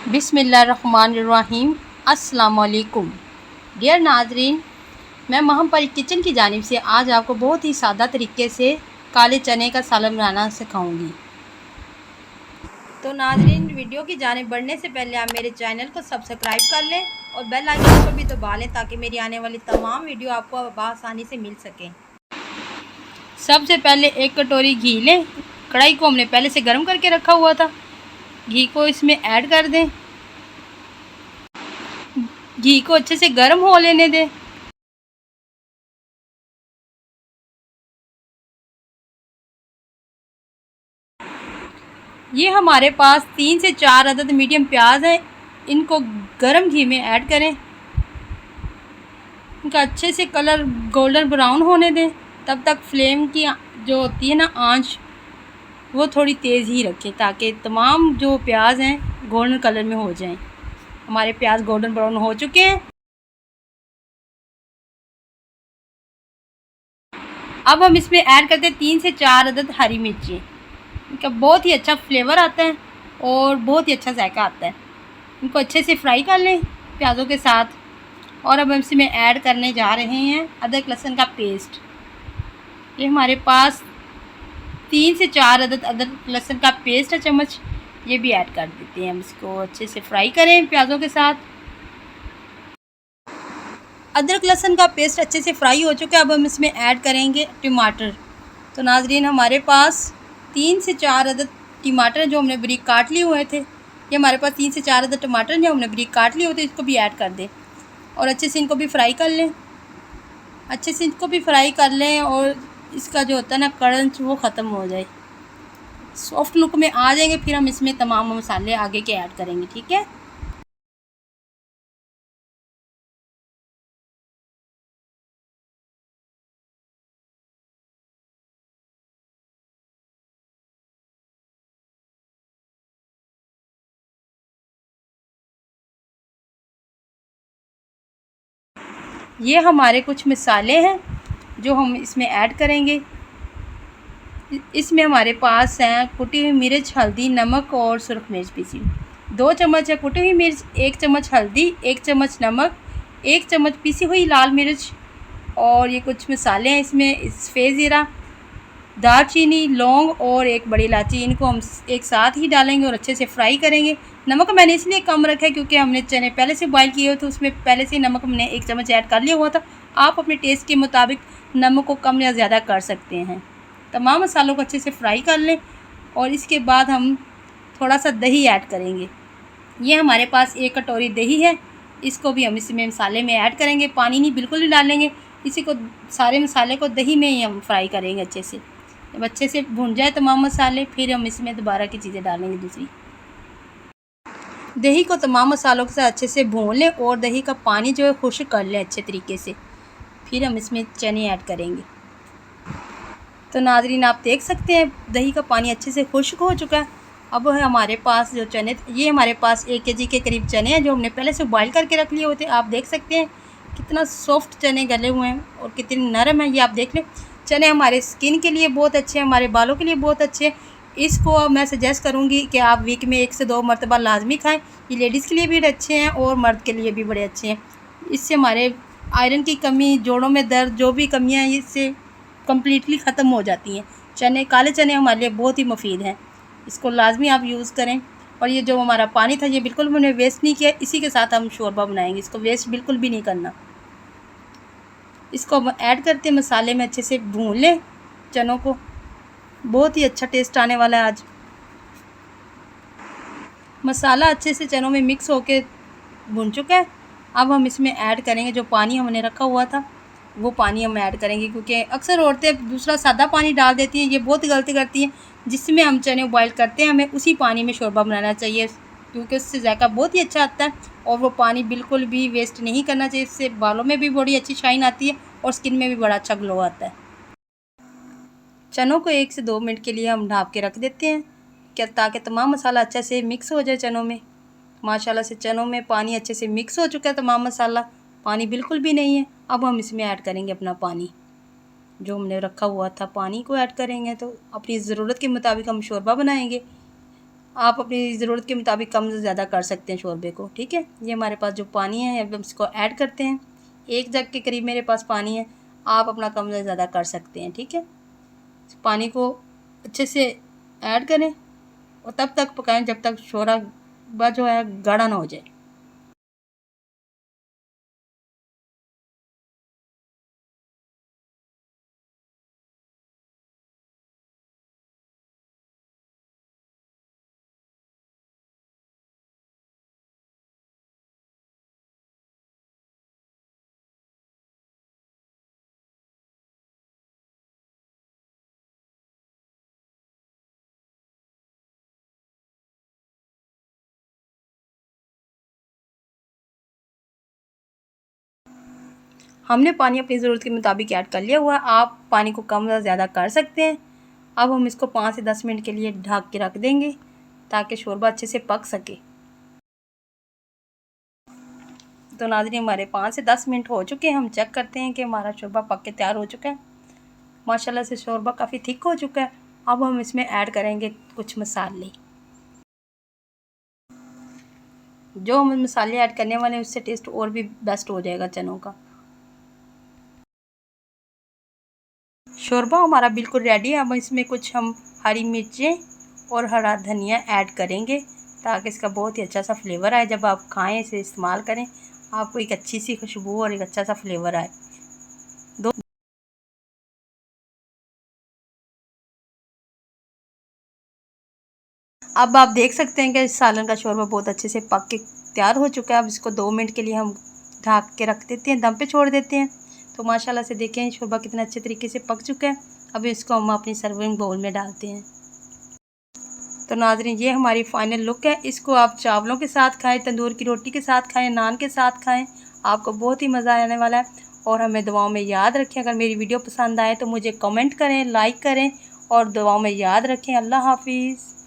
बिस्मिल्लाहिर्रहमानिर्रहीम। अस्सलामुअलैकुम डियर नाजरीन, मैं महमपरी किचन की जानिब से आज आपको बहुत ही सादा तरीके से काले चने का सालन बनाना सिखाऊंगी। तो नाजरीन, वीडियो की जानिब बढ़ने से पहले आप मेरे चैनल को सब्सक्राइब कर लें और बेल आइकन को भी दबा लें ताकि मेरी आने वाली तमाम वीडियो आपको आसानी से मिल सकें। सबसे पहले एक कटोरी घी लें। कढ़ाई को हमने पहले से गर्म करके रखा हुआ था। घी को इसमें ऐड कर दें। घी को अच्छे से गर्म हो लेने दें। ये हमारे पास 3 से 4 अदद मीडियम प्याज हैं। इनको गर्म घी में ऐड करें। इनका अच्छे से कलर गोल्डन ब्राउन होने दें। तब तक फ्लेम की जो होती है ना आंच, वो थोड़ी तेज़ ही रखें ताकि तमाम जो प्याज हैं गोल्डन कलर में हो जाएं। हमारे प्याज गोल्डन ब्राउन हो चुके हैं। अब हम इसमें ऐड करते हैं 3 से 4 अदद हरी मिर्ची। इनका बहुत ही अच्छा फ्लेवर आता है और बहुत ही अच्छा जायका आता है। इनको अच्छे से फ्राई कर लें प्याज़ों के साथ। और अब हम इसमें ऐड करने जा रहे हैं अदरक लहसुन का पेस्ट। ये हमारे पास 3 से 4 अदद अदरक लहसुन का पेस्ट है चम्मच, ये भी ऐड कर देते हैं। हम इसको अच्छे से फ्राई करें प्याज़ों के साथ। अदरक लहसुन का पेस्ट अच्छे से फ्राई हो चुका है। अब हम इसमें ऐड करेंगे टमाटर। तो नाजरीन, हमारे पास 3 से 4 अदद टमाटर जो हमने बारीक काट लिए हुए थे। ये हमारे पास 3 से 4 अदद टमाटर जो हमने बारीक काट लिए हुए थे, इसको भी ऐड कर दें और अच्छे से इनको भी फ्राई कर लें। अच्छे से इनको भी फ्राई कर लें और इसका जो होता है ना क्रंच, वो ख़त्म हो जाए, सॉफ्ट लुक में आ जाएंगे। फिर हम इसमें तमाम मसाले आगे के ऐड करेंगे। ठीक है। ये हमारे कुछ मसाले हैं जो हम इसमें ऐड करेंगे। इसमें हमारे पास हैं कुटी हुई मिर्च, हल्दी, नमक और सुरख मिर्च पीसी। 2 चम्मच है कुटी हुई मिर्च, 1 चम्मच हल्दी, 1 चम्मच नमक, 1 चम्मच पीसी हुई लाल मिर्च। और ये कुछ मसाले हैं इसमें सफ़ेद ज़ीरा, दालचीनी, लौंग और एक बड़ी इलायची। इनको हम एक साथ ही डालेंगे और अच्छे से फ्राई करेंगे। नमक मैंने इसलिए कम रखा है क्योंकि हमने चने पहले से बॉईल किए हुए थे, उसमें पहले से नमक हमने 1 चम्मच ऐड कर लिया हुआ था। आप अपने टेस्ट के मुताबिक नमक को कम या ज़्यादा कर सकते हैं। तमाम मसालों को अच्छे से फ्राई कर लें और इसके बाद हम थोड़ा सा दही ऐड करेंगे। ये हमारे पास 1 कटोरी दही है। इसको भी हम इसमें मसाले में ऐड करेंगे। पानी नहीं बिल्कुल नहीं डालेंगे। इसी को, सारे मसाले को दही में ही हम फ्राई करेंगे अच्छे से। जब अच्छे से भुन जाए तमाम मसाले, फिर हम इसमें दोबारा की चीज़ें डालेंगे दूसरी। दही को तमाम मसालों के साथ अच्छे से भून लें और दही का पानी जो है खुश्क कर लें अच्छे तरीके से। फिर हम इसमें चने ऐड करेंगे। तो नाजरीन, आप देख सकते हैं दही का पानी अच्छे से खुश्क हो चुका है। अब है हमारे पास जो चने, ये हमारे पास 1 केजी के करीब चने हैं जो हमने पहले से बॉईल करके रख लिए होते। आप देख सकते हैं कितना सॉफ्ट चने गले हुए हैं और कितने नरम हैं। ये आप देख लें। चने हमारे स्किन के लिए बहुत अच्छे हैं, हमारे बालों के लिए बहुत अच्छे हैं। इसको मैं सजेस्ट करूँगी कि आप वीक में 1 से 2 मरतबा लाजमी खाएँ। ये लेडीज़ के लिए भी अच्छे हैं और मर्द के लिए भी बड़े अच्छे हैं। इससे हमारे आयरन की कमी, जोड़ों में दर्द, जो भी कमियाँ हैं इससे कम्प्लीटली ख़त्म हो जाती हैं। चने, काले चने हमारे लिए बहुत ही मुफीद हैं। इसको लाजमी आप यूज़ करें। और ये जो हमारा पानी था ये बिल्कुल हमने वेस्ट नहीं किया। इसी के साथ हम शोरबा बनाएंगे। इसको वेस्ट बिल्कुल भी नहीं करना। इसको हम ऐड करते हैं मसाले में, अच्छे से भून लें चनों को। बहुत ही अच्छा टेस्ट आने वाला है आज। मसाला अच्छे से चनों में मिक्स होके भुन चुका है। अब हम इसमें ऐड करेंगे जो पानी हमने रखा हुआ था, वो पानी हम ऐड करेंगे। क्योंकि अक्सर औरतें दूसरा सादा पानी डाल देती हैं, ये बहुत गलती करती हैं। जिसमें हम चने बॉईल करते हैं, हमें उसी पानी में शोरबा बनाना चाहिए क्योंकि उससे जायका बहुत ही अच्छा आता है। और वो पानी बिल्कुल भी वेस्ट नहीं करना चाहिए। इससे बालों में भी बड़ी अच्छी शाइन आती है और स्किन में भी बड़ा अच्छा ग्लो आता है। चनों को 1 से 2 मिनट के लिए हम ढाँप के रख देते हैं क्या, ताकि तमाम मसाला अच्छे से मिक्स हो जाए चनों में। माशाल्लाह से चनों में पानी अच्छे से मिक्स हो चुका है। तमाम मसाला, पानी बिल्कुल भी नहीं है। अब हम इसमें ऐड करेंगे अपना पानी जो हमने रखा हुआ था। पानी को ऐड करेंगे तो अपनी ज़रूरत के मुताबिक हम शोरबा बनाएंगे। आप अपनी ज़रूरत के मुताबिक कम से ज़्यादा कर सकते हैं शोरबे को, ठीक है। ये हमारे पास जो पानी है अब हम इसको ऐड करते हैं। 1 जग के करीब मेरे पास पानी है, आप अपना कम से ज़्यादा कर सकते हैं, ठीक है। पानी को अच्छे से ऐड करें और तब तक पकाएं जब तक शोरबा जो है गाढ़ा ना हो जाए। हमने पानी अपनी ज़रूरत के मुताबिक ऐड कर लिया हुआ है, आप पानी को कम या ज़्यादा कर सकते हैं। अब हम इसको 5 से 10 मिनट के लिए ढक के रख देंगे ताकि शोरबा अच्छे से पक सके। तो नाज़रीन हमारे 5 से 10 मिनट हो चुके हैं, हम चेक करते हैं कि हमारा शोरबा पक के तैयार हो चुका है। माशाल्लाह से शोरबा काफ़ी थिक हो चुका है। अब हम इसमें ऐड करेंगे कुछ मसाले। जो हम मसाले ऐड करने वाले हैं उससे टेस्ट और भी बेस्ट हो जाएगा चनों का। शोरबा हमारा बिल्कुल रेडी है। अब इसमें कुछ हम हरी मिर्चें और हरा धनिया ऐड करेंगे ताकि इसका बहुत ही अच्छा सा फ्लेवर आए। जब आप खाएं, इसे इस्तेमाल करें, आपको एक अच्छी सी खुशबू और एक अच्छा सा फ्लेवर आए। अब आप देख सकते हैं कि सालन का शोरबा बहुत अच्छे से पक के तैयार हो चुका है। अब इसको 2 मिनट के लिए हम ढक के रख देते हैं, दम पे छोड़ देते हैं। तो माशाल्लाह से देखें शोरबा कितना अच्छे तरीके से पक चुका है। अब इसको हम अपनी सर्विंग बाउल में डालते हैं। तो नाज़रीन ये हमारी फ़ाइनल लुक है। इसको आप चावलों के साथ खाएं, तंदूर की रोटी के साथ खाएं, नान के साथ खाएं, आपको बहुत ही मज़ा आने वाला है। और हमें दुआओं में याद रखें। अगर मेरी वीडियो पसंद आए तो मुझे कमेंट करें, लाइक करें और दुआओं में याद रखें। अल्लाह हाफ़िज़।